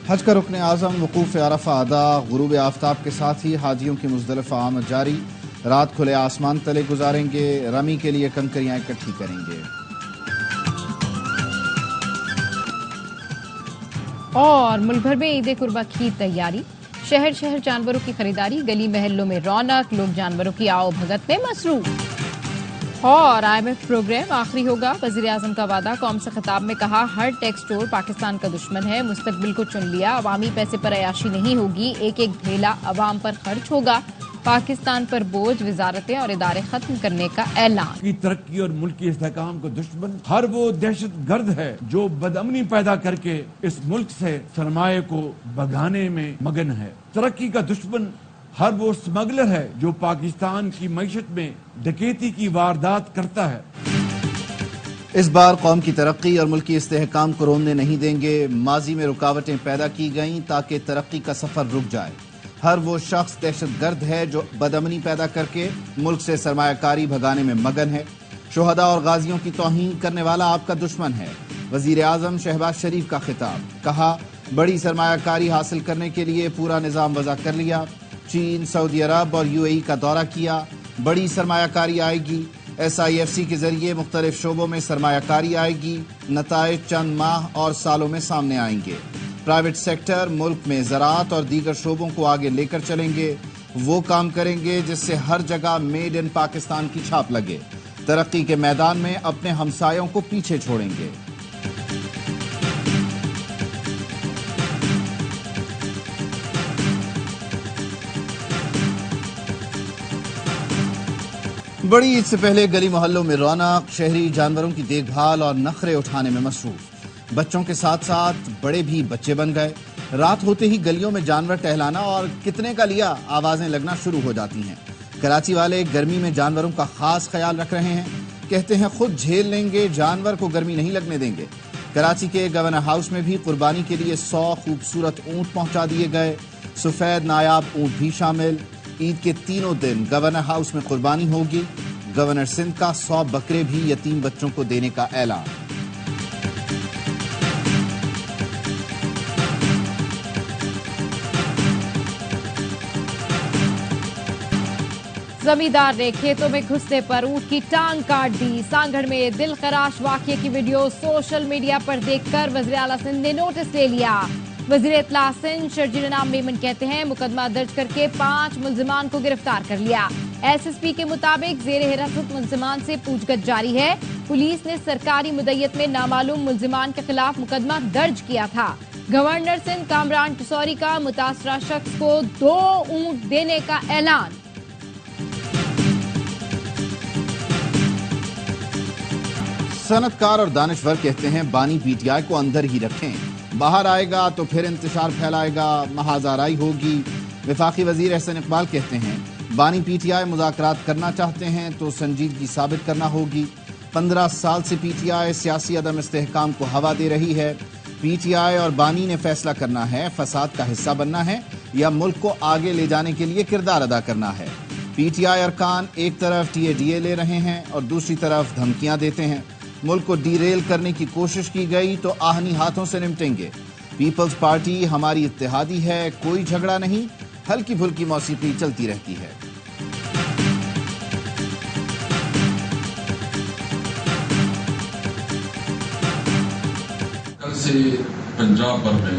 حج کا رکن اعظم وقوف عرفہ ادا، غروب آفتاب کے ساتھ ہی حاجیوں کی مزدلفہ آمد جاری، رات کھلے آسمان تلے گزاریں گے، رمی کے لیے کنکریاں اکٹھی کریں گے۔ اور ملک بھر میں عید قربہ کی تیاری، شہر شہر جانوروں کی خریداری، گلی محلوں میں رونق، لوگ جانوروں کی آؤ بھگت میں مصروف۔ اور IMF پروگرام آخری ہوگا، وزیر اعظم کا وعدہ، قوم سے خطاب میں کہا ہر ٹیکس اسٹور پاکستان کا دشمن ہے، مستقبل کو چن لیا، عوامی پیسے پر عیاشی نہیں ہوگی، ایک ایک ڈھیلا عوام پر خرچ ہوگا، پاکستان پر بوجھ، وزارتیں اور ادارے ختم کرنے کا اعلان۔ کی ترقی اور ملکی استحکام کو دشمن ہر وہ دہشت گرد ہے جو بدامنی پیدا کر کے اس ملک سے سرمایہ کو بھگانے میں مگن ہے۔ ترقی کا دشمن ہر وہ اسمگلر ہے جو پاکستان کی معیشت میں ڈکیتی کی واردات کرتا ہے۔ اس بار قوم کی ترقی اور ملکی استحکام کو رونے نہیں دیں گے، ماضی میں رکاوٹیں پیدا کی گئیں تاکہ ترقی کا سفر رک جائے۔ ہر وہ شخص دہشت گرد ہے جو بدامنی پیدا کر کے ملک سے سرمایہ کاری بھگانے میں مگن ہے۔ شہداء اور غازیوں کی توہین کرنے والا آپ کا دشمن ہے۔ وزیر اعظم شہباز شریف کا خطاب، کہا بڑی سرمایہ کاری حاصل کرنے کے لیے پورا نظام وضع کر لیا، چین، سعودی عرب اور UAE کا دورہ کیا، بڑی سرمایہ کاری آئے گی، SIFC کے ذریعے مختلف شعبوں میں سرمایہ کاری آئے گی، نتائج چند ماہ اور سالوں میں سامنے آئیں گے۔ پرائیویٹ سیکٹر ملک میں زراعت اور دیگر شعبوں کو آگے لے کر چلیں گے، وہ کام کریں گے جس سے ہر جگہ میڈ ان پاکستان کی چھاپ لگے، ترقی کے میدان میں اپنے ہمسایوں کو پیچھے چھوڑیں گے۔ بڑی عید سے پہلے گلی محلوں میں رونق، شہری جانوروں کی دیکھ بھال اور نخرے اٹھانے میں مصروف، بچوں کے ساتھ ساتھ بڑے بھی بچے بن گئے۔ رات ہوتے ہی گلیوں میں جانور ٹہلانا اور کتنے کا لیا آوازیں لگنا شروع ہو جاتی ہیں۔ کراچی والے گرمی میں جانوروں کا خاص خیال رکھ رہے ہیں، کہتے ہیں خود جھیل لیں گے، جانور کو گرمی نہیں لگنے دیں گے۔ کراچی کے گورنر ہاؤس میں بھی قربانی کے لیے 100 خوبصورت اونٹ پہنچا دیے گئے، سفید نایاب اونٹ بھی شامل۔ عید کے تینوں دن گورنر ہاؤس میں قربانی ہوگی، گورنر سندھ کا 100 بکرے بھی یتیم بچوں کو دینے کا اعلان۔ زمیندار نے کھیتوں میں گھسنے پر اونٹ کی ٹانگ کاٹ دی، سانگھڑ میں دل خراش واقعے کی ویڈیو سوشل میڈیا پر دیکھ کر وزیر اعلیٰ سندھ نے نوٹس لے لیا۔ وزیر اطلاع سندھ شرجیل انعام میمن کہتے ہیں مقدمہ درج کر کے 5 ملزمان کو گرفتار کر لیا۔ SSP کے مطابق زیر حراست ملزمان سے پوچھ گچھ جاری ہے۔ پولیس نے سرکاری مدعیت میں نامعلوم ملزمان کے خلاف مقدمہ درج کیا تھا۔ گورنر سندھ کامران ٹسوری کا متاثرہ شخص کو 2 اونٹ دینے کا اعلان۔ صنعت کار اور دانشور کہتے ہیں بانی PTI کو اندر ہی رکھیں، باہر آئے گا تو پھر انتشار پھیلائے گا، محاذ آرائی ہوگی۔ وفاقی وزیر احسن اقبال کہتے ہیں بانی PTI مذاکرات کرنا چاہتے ہیں تو سنجیدگی ثابت کرنا ہوگی۔ 15 سال سے PTI سیاسی عدم استحکام کو ہوا دے رہی ہے۔ PTI اور بانی نے فیصلہ کرنا ہے فساد کا حصہ بننا ہے یا ملک کو آگے لے جانے کے لیے کردار ادا کرنا ہے۔ PTI ارکان ایک طرف TADA لے رہے ہیں اور دوسری طرف دھمکیاں دیتے ہیں۔ ملک کو ڈی ریل کرنے کی کوشش کی گئی تو آہنی ہاتھوں سے نمٹیں گے۔ پیپلز پارٹی ہماری اتحادی ہے، کوئی جھگڑا نہیں، ہلکی پھلکی موسیقی چلتی رہتی ہے۔ کل سے پنجاب بھر میں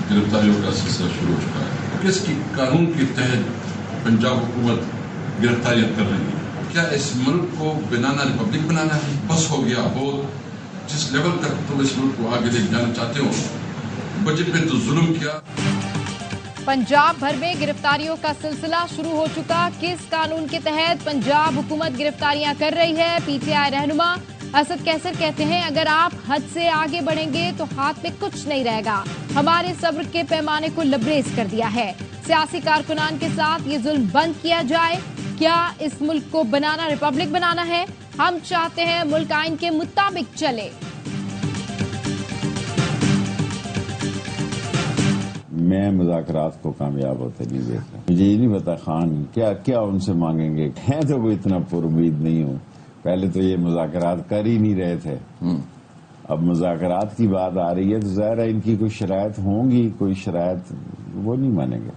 گرفتاریوں کا سلسلہ شروع ہو چکا ہے۔ کس کی قانون کے تحت پنجاب حکومت گرفتاریاں کر رہی ہے؟ کیا اس ملک کو بنانا ریپبلک بنانا ہے؟ بس ہو گیا بہت، جس لیول تک تم اس ملک کو آگے لے جانا چاہتے ہو، بجٹ میں تو ظلم کیا۔ پنجاب بھر میں گرفتاریوں کا سلسلہ شروع ہو چکا، کس قانون کے تحت پنجاب حکومت گرفتاریاں کر رہی ہے؟ PTI رہنما اسد کیسر کہتے ہیں اگر آپ حد سے آگے بڑھیں گے تو ہاتھ میں کچھ نہیں رہے گا، ہمارے صبر کے پیمانے کو لبریز کر دیا ہے، سیاسی کارکنان کے ساتھ یہ ظلم بند کیا جائے۔ کیا اس ملک کو بنانا ریپبلک بنانا ہے؟ ہم چاہتے ہیں ملک آئین کے مطابق چلے۔ میں مذاکرات کو کامیاب ہوتے نہیں دیکھتا، مجھے یہ نہیں پتا خان کیا ان سے مانگیں گے، ہیں تو وہ اتنا پر امید نہیں ہوں، پہلے تو یہ مذاکرات کر ہی نہیں رہے تھے، اب مذاکرات کی بات آ رہی ہے تو ظاہر ہے ان کی کوئی شرائط ہوں گی، کوئی شرائط وہ نہیں مانیں گے۔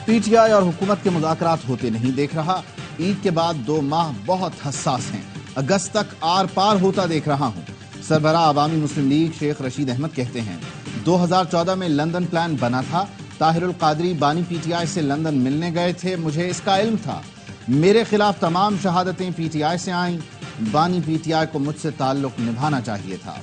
پی ٹی آئی اور حکومت کے مذاکرات ہوتے نہیں دیکھ رہا۔ عید کے بعد 2 ماہ بہت حساس ہیں، اگست تک آر پار ہوتا دیکھ رہا ہوں۔ سربراہ عوامی مسلم لیگ شیخ رشید احمد کہتے ہیں 2014 میں لندن پلان بنا تھا، طاہر القادری بانی پی ٹی آئی سے لندن ملنے گئے تھے، مجھے اس کا علم تھا، میرے خلاف تمام شہادتیں پی ٹی آئی سے آئیں، بانی پی ٹی آئی کو مجھ سے تعلق نبھانا چاہیے تھا۔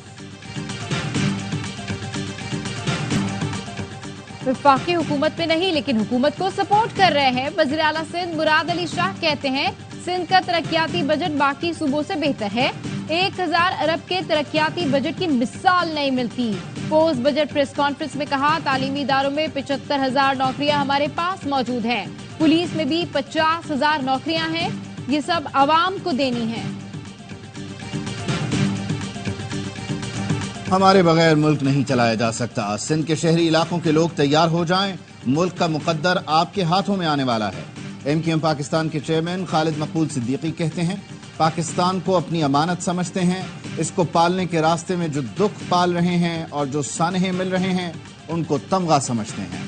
وفاقی حکومت میں نہیں لیکن حکومت کو سپورٹ کر رہے ہیں۔ وزیر اعلیٰ سندھ مراد علی شاہ کہتے ہیں سندھ کا ترقیاتی بجٹ باقی صوبوں سے بہتر ہے، 1000 ارب کے ترقیاتی بجٹ کی مثال نہیں ملتی۔ پوسٹ بجٹ پریس کانفرنس میں کہا تعلیمی اداروں میں 75,000 نوکریاں ہمارے پاس موجود ہیں، پولیس میں بھی 50,000 نوکریاں ہیں، یہ سب عوام کو دینی ہیں۔ ہمارے بغیر ملک نہیں چلایا جا سکتا، سندھ کے شہری علاقوں کے لوگ تیار ہو جائیں، ملک کا مقدر آپ کے ہاتھوں میں آنے والا ہے۔ ایم کیو ایم پاکستان کے چیئرمین خالد مقبول صدیقی کہتے ہیں پاکستان کو اپنی امانت سمجھتے ہیں، اس کو پالنے کے راستے میں جو دکھ پال رہے ہیں اور جو سانحے مل رہے ہیں ان کو تمغہ سمجھتے ہیں۔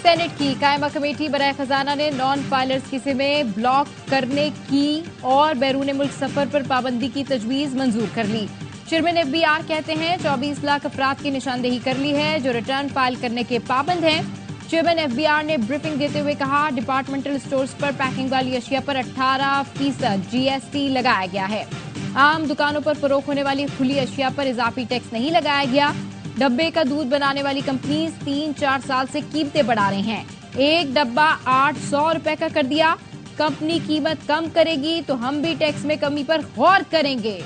سینٹ کی قائمہ کمیٹی برائے خزانہ نے نان فائلرز کی سمیں بلاک کرنے کی اور بیرون ملک سفر پر پابندی کی تجویز منظور کر لی۔ چیئرمین ایف بی آر کہتے ہیں 24 لاکھ افراد کی نشاندہی کر لی ہے جو ریٹرن فائل کرنے کے پابند ہیں۔ چیئرمین ایف بی آر نے بریفنگ دیتے ہوئے کہا ڈپارٹمنٹل سٹورز پر پیکنگ والی اشیاء پر 18% جی ایس ٹی لگایا گیا ہے۔ عام دکانوں پر فروخت ہونے والی کھلی اشیاء پر اضافی ٹیکس نہیں لگایا گیا۔ ڈبے کا دودھ بنانے والی کمپنیز 3-4 سال سے قیمتیں بڑھا رہی ہیں، ایک ڈبہ 800 روپے کا کر دیا، کمپنی قیمت کم کرے گی تو ہم بھی ٹیکس میں کمی پر غور کریں گے۔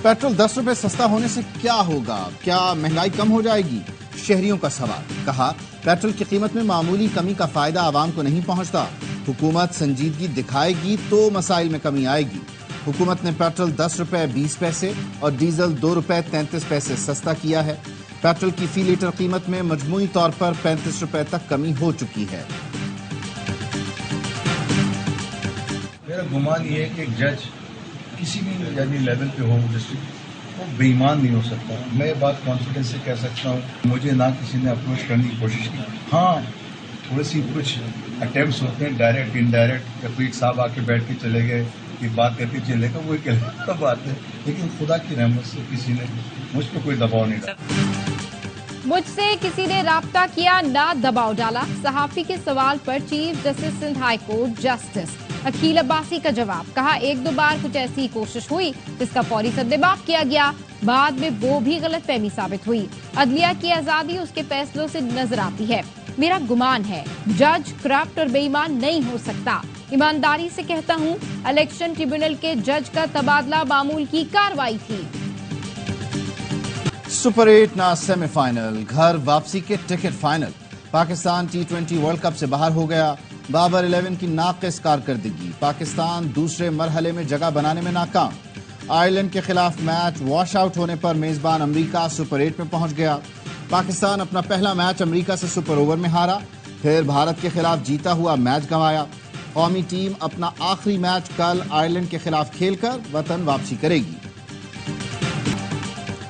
پیٹرول 10 روپے سستا ہونے سے کیا ہوگا؟ کیا مہنگائی کم ہو جائے گی؟ شہریوں کا سوال۔ کہا پیٹرول کی قیمت میں معمولی کمی کا فائدہ عوام کو نہیں پہنچتا، حکومت سنجیدگی دکھائے گی تو مسائل میں کمی آئے گی۔ حکومت نے پیٹرول 10 روپے 20 پیسے اور ڈیزل 2 روپے 33 پیسے سستا کیا ہے۔ پیٹرول کی فی لیٹر قیمت میں مجموعی طور پر 35 روپے تک کمی ہو چکی ہے۔ میرا گمان یہ ہے کہ ایک جج کسی بھی یعنی لیول پہ ہو ڈسٹرکٹ وہ بے ایمان نہیں ہو سکتا۔ میں بات کانفیڈنس سے کہہ سکتا ہوں، مجھے نہ کسی نے اپروچ کرنے کی کوشش کی، ہاں تھوڑی سی کچھ اٹیمپٹس ہوتے ہیں ڈائریکٹ انڈائریکٹ، یا کوئی ایک صاحب آ کے بیٹھ کے چلے گئے یہ بات کہتے چلے گا، وہ ایک الگ بات ہے، لیکن خدا کی رحمت سے کسی نے مجھ پہ کوئی دباؤ نہیں ڈالا۔ مجھ سے کسی نے رابطہ کیا نہ دباؤ ڈالا، صحافی کے سوال پر chief justice Sindh high court justice Akeel Abbasi کا جواب۔ کہا 1-2 بار کچھ ایسی کوشش ہوئی جس کا فوری سدباب کیا گیا، بعد میں وہ بھی غلط فہمی ثابت ہوئی۔ عدلیہ کی آزادی اس کے فیصلوں سے نظر آتی ہے۔ میرا گمان ہے جج کرپٹ اور بے ایمان نہیں ہو سکتا۔ ایمانداری سے کہتا ہوں الیکشن ٹریبونل کے جج کا تبادلہ معمول کی کارروائی تھی۔ سپر 8 نہ سیمی فائنل، گھر واپسی کے ticket final. Pakistan T20 world cup سے باہر ہو گیا، بابر 11 کی ناقص کارکردگی، پاکستان دوسرے مرحلے میں جگہ بنانے میں ناکام۔ آئرلینڈ کے خلاف میچ واش آؤٹ ہونے پر میزبان امریکہ سپر 8 میں پہنچ گیا۔ پاکستان اپنا پہلا میچ امریکہ سے سپر اوور میں ہارا، پھر بھارت کے خلاف جیتا ہوا میچ گنوایا۔ قومی ٹیم اپنا آخری میچ کل آئرلینڈ کے خلاف کھیل کر وطن واپسی کرے گی۔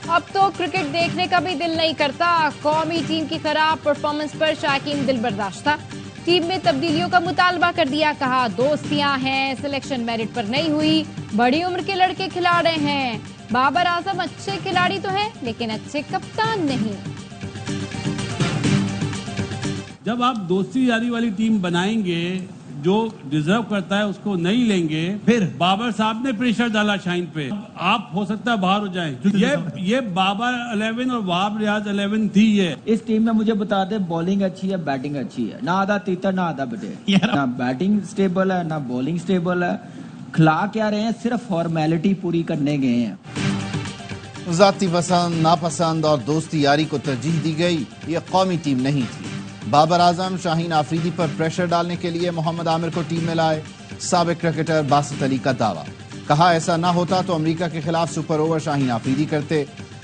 اب تو کرکٹ دیکھنے کا بھی دل نہیں کرتا، قومی ٹیم کی خراب پرفارمنس پر شائقین دل برداشت تھا۔ ٹیم میں تبدیلیوں کا مطالبہ کر دیا، کہا دوستیاں ہیں، سلیکشن میرٹ پر نہیں ہوئی، بڑی عمر کے لڑکے کھلا رہے ہیں۔ بابر اعظم اچھے کھلاڑی تو ہیں لیکن اچھے کپتان نہیں۔ جب آپ دوستی یاری والی ٹیم بنائیں گے جو ڈیزرو کرتا ہے اس کو نہیں لیں گے، پھر بابر صاحب نے پریشر ڈالا شاہین پہ، آپ ہو سکتا ہے باہر ہو جائیں۔ یہ بابر 11 اور وہاب ریاض 11 تھی۔ یہ اس ٹیم میں مجھے بتا دے بالنگ اچھی ہے، بیٹنگ اچھی ہے، نہ آدھا تیتر نہ آدھا بٹے، نہ بیٹنگ سٹیبل ہے نہ بالنگ سٹیبل ہے۔ کھلا کیا رہے ہیں؟ صرف فارمیلٹی پوری کرنے گئے ہیں۔ ذاتی پسند ناپسند اور دوستی یاری کو ترجیح دی گئی، یہ قومی ٹیم نہیں تھی۔ بابر اعظم شاہین آفریدی پر پریشر ڈالنے کے لیے محمد عامر کو ٹیم میں لائے، سابق کرکٹر باسط علی کا دعویٰ۔ کہا ایسا نہ ہوتا تو امریکہ کے خلاف سپر اوور شاہین آفریدی کرتے۔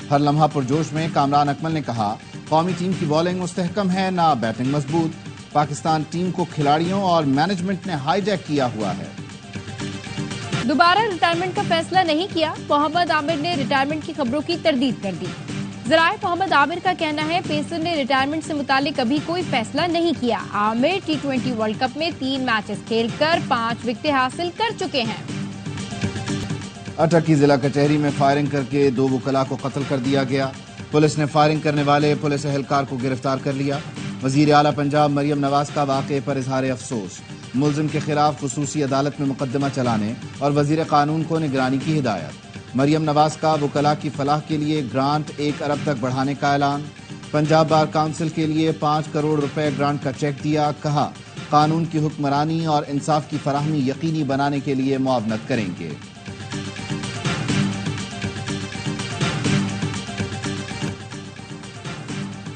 ہر لمحہ پرجوش میں کامران اکمل نے کہا قومی ٹیم کی بالنگ مستحکم ہے نہ بیٹنگ مضبوط۔ پاکستان ٹیم کو کھلاڑیوں اور مینجمنٹ نے ہائی جیک کیا ہوا ہے۔ دوبارہ ریٹائرمنٹ کا فیصلہ نہیں کیا، محمد عامر نے ریٹائرمنٹ کی خبروں کی تردید کر دی۔ ذرائع محمد عامر کا کہنا ہے پیسر نے ریٹائرمنٹ سے متعلق ابھی کوئی فیصلہ نہیں کیا۔ عامر T20 ورلڈ کپ میں 3 میچز کھیل کر 5 وکٹیں حاصل کر چکے ہیں۔ اٹک کی ضلع کچہری میں فائرنگ کر کے 2 وکلاء کو قتل کر دیا گیا۔ پولیس نے فائرنگ کرنے والے پولیس اہلکار کو گرفتار کر لیا۔ وزیر اعلیٰ پنجاب مریم نواز کا واقعے پر اظہار افسوس، ملزم کے خلاف خصوصی عدالت میں مقدمہ چلانے اور وزیر قانون کو نگرانی کی ہدایت۔ مریم نواز کا وکلاء کی فلاح کے لیے گرانٹ 1 ارب تک بڑھانے کا اعلان۔ پنجاب بار کونسل کے لیے 5 کروڑ روپے گرانٹ کا چیک دیا، کہا قانون کی حکمرانی اور انصاف کی فراہمی یقینی بنانے کے لیے معاونت کریں گے۔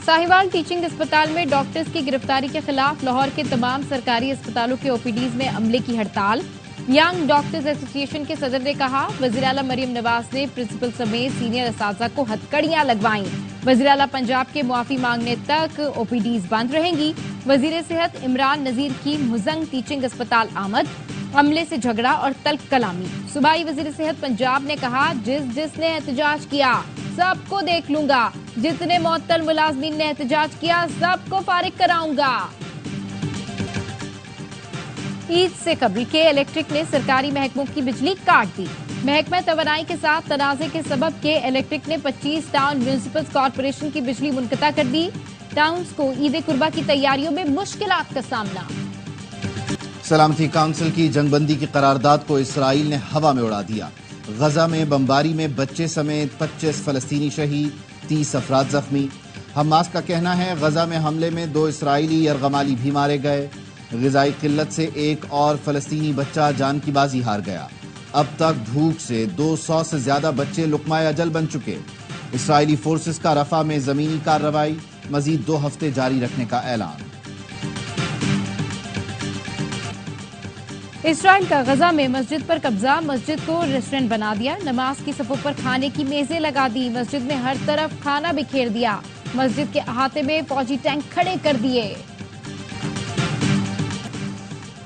ساہیوال ٹیچنگ اسپتال میں ڈاکٹرز کی گرفتاری کے خلاف لاہور کے تمام سرکاری اسپتالوں کے OPDs میں عملے کی ہڑتال۔ ینگ ڈاکٹرز ایسوسی ایشن کے صدر نے کہا وزیر اعلیٰ مریم نواز نے پرنسپل سمیت سینئر اساتذہ کو ہتھکڑیاں لگوائیں، وزیر اعلیٰ پنجاب کے معافی مانگنے تک OPDs بند رہیں گی۔ وزیر صحت عمران نذیر کی مزنگ ٹیچنگ اسپتال آمد، عملے سے جھگڑا اور تلخ کلامی۔ صوبائی وزیر صحت پنجاب نے کہا جس نے احتجاج کیا سب کو دیکھ لوں گا، جتنے معطل ملازمین نے احتجاج کیا سب کو فارغ کراؤں گا۔ عید سے قبل کے الیکٹرک نے سرکاری محکموں کی بجلی کاٹ دی۔ محکمہ توانائی کے ساتھ تنازع کے سبب کے الیکٹرک نے 25 ٹاؤن میونسپل کارپوریشن کی بجلی منقطع کر دی۔ ٹاؤنز کو عید قربہ کی تیاریوں میں مشکلات کا سامنا۔ سلامتی کونسل کی جنگ بندی کی قرارداد کو اسرائیل نے ہوا میں اڑا دیا۔ غزہ میں بمباری میں بچے سمیت 25 فلسطینی شہید، 30 افراد زخمی۔ حماس کا کہنا ہے غزہ میں حملے میں 2 اسرائیلی یرغمالی بھی مارے گئے۔ غذائی قلت سے 1 اور فلسطینی بچہ جان کی بازی ہار گیا۔ اب تک بھوک سے 200 سے زیادہ بچے لقمہ اجل بن چکے۔ اسرائیلی فورسز کا رفح میں زمینی کارروائی، مزید 2 ہفتے جاری رکھنے کا اعلان۔ اسرائیل کا غزہ میں مسجد پر قبضہ، مسجد کو ریسٹورنٹ بنا دیا، نماز کی صفوں پر کھانے کی میزیں لگا دی، مسجد میں ہر طرف کھانا بکھیر دیا، مسجد کے احاطے میں فوجی ٹینک کھڑے کر دیے۔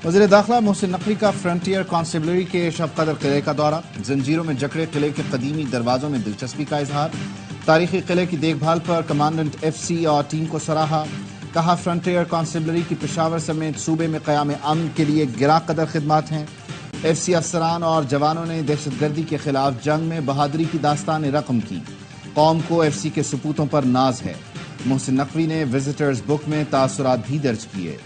وزیر داخلہ محسن نقوی کا فرنٹیئر کانسٹیبلری کے شب قدر قلعے کا دورہ، زنجیروں میں جکڑے قلعے کے قدیمی دروازوں میں دلچسپی کا اظہار، تاریخی قلعے کی دیکھ بھال پر کمانڈنٹ FC اور ٹیم کو سراہا، کہا فرنٹیئر کانسٹیبلری کی پشاور سمیت صوبے میں قیام امن کے لیے گراں قدر خدمات ہیں۔ FC افسران اور جوانوں نے دہشت گردی کے خلاف جنگ میں بہادری کی داستان رقم کی، قوم کو FC کے سپوتوں پر ناز ہے۔ محسن نقوی نے وزٹرز بک میں تاثرات بھی درج کیے۔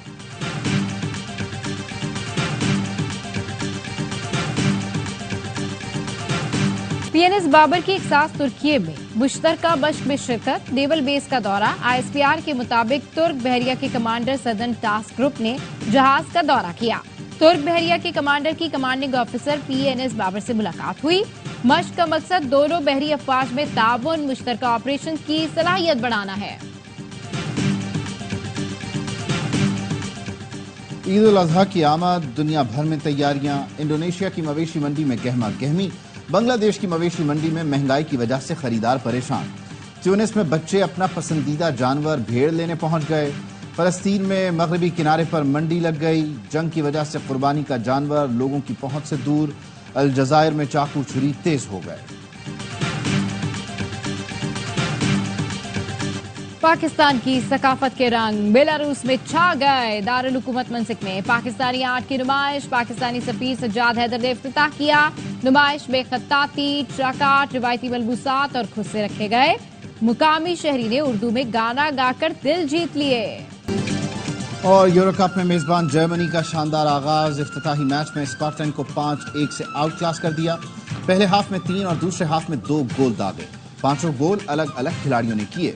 PNS بابر کی اکساس ترکیے میں مشترکہ مشق میں شرکت، نیول بیس کا دورہ۔ ISPR کے مطابق ترک بحریہ کے کمانڈر سدرن ٹاسک گروپ نے جہاز کا دورہ کیا۔ ترک بحریہ کے کمانڈر کی کمانڈنگ آفیسر PNS بابر سے ملاقات ہوئی۔ مشق کا مقصد دونوں بحری افواج میں تعاون، مشترکہ آپریشن کی صلاحیت بڑھانا ہے۔ عید الاضحیٰ کی آمد، دنیا بھر میں تیاریاں، انڈونیشیا کی مویشی منڈی میں گہما گہمی، بنگلہ دیش کی مویشی منڈی میں مہنگائی کی وجہ سے خریدار پریشان، تیونس میں بچے اپنا پسندیدہ جانور بھیڑ لینے پہنچ گئے، فلسطین میں مغربی کنارے پر منڈی لگ گئی، جنگ کی وجہ سے قربانی کا جانور لوگوں کی پہنچ سے دور، الجزائر میں چاقو چھری تیز ہو گئے۔ پاکستان کی ثقافت کے رنگ بیلاروس میں چھا گئے، دارالحکومت منسک میں پاکستانی آرٹ کی نمائش، پاکستانی سفیر سجاد حیدر نے افتتاح کیا۔ نمائش میں خطاطی، ٹرک آرٹ، روایتی ملبوسات اور خصے رکھے گئے۔ مقامی شہری نے اردو میں گانا گا کر دل جیت لیے۔ اور یورو کپ میں میزبان جرمنی کا شاندار آغاز، افتتاحی میچ میں اسکاٹ لینڈ کو 5-1 سے آؤٹ کلاس کر دیا۔ پہلے ہاف میں 3 اور دوسرے ہاف میں 2 گول داغے، 5 گول الگ الگ کھلاڑیوں نے کیے۔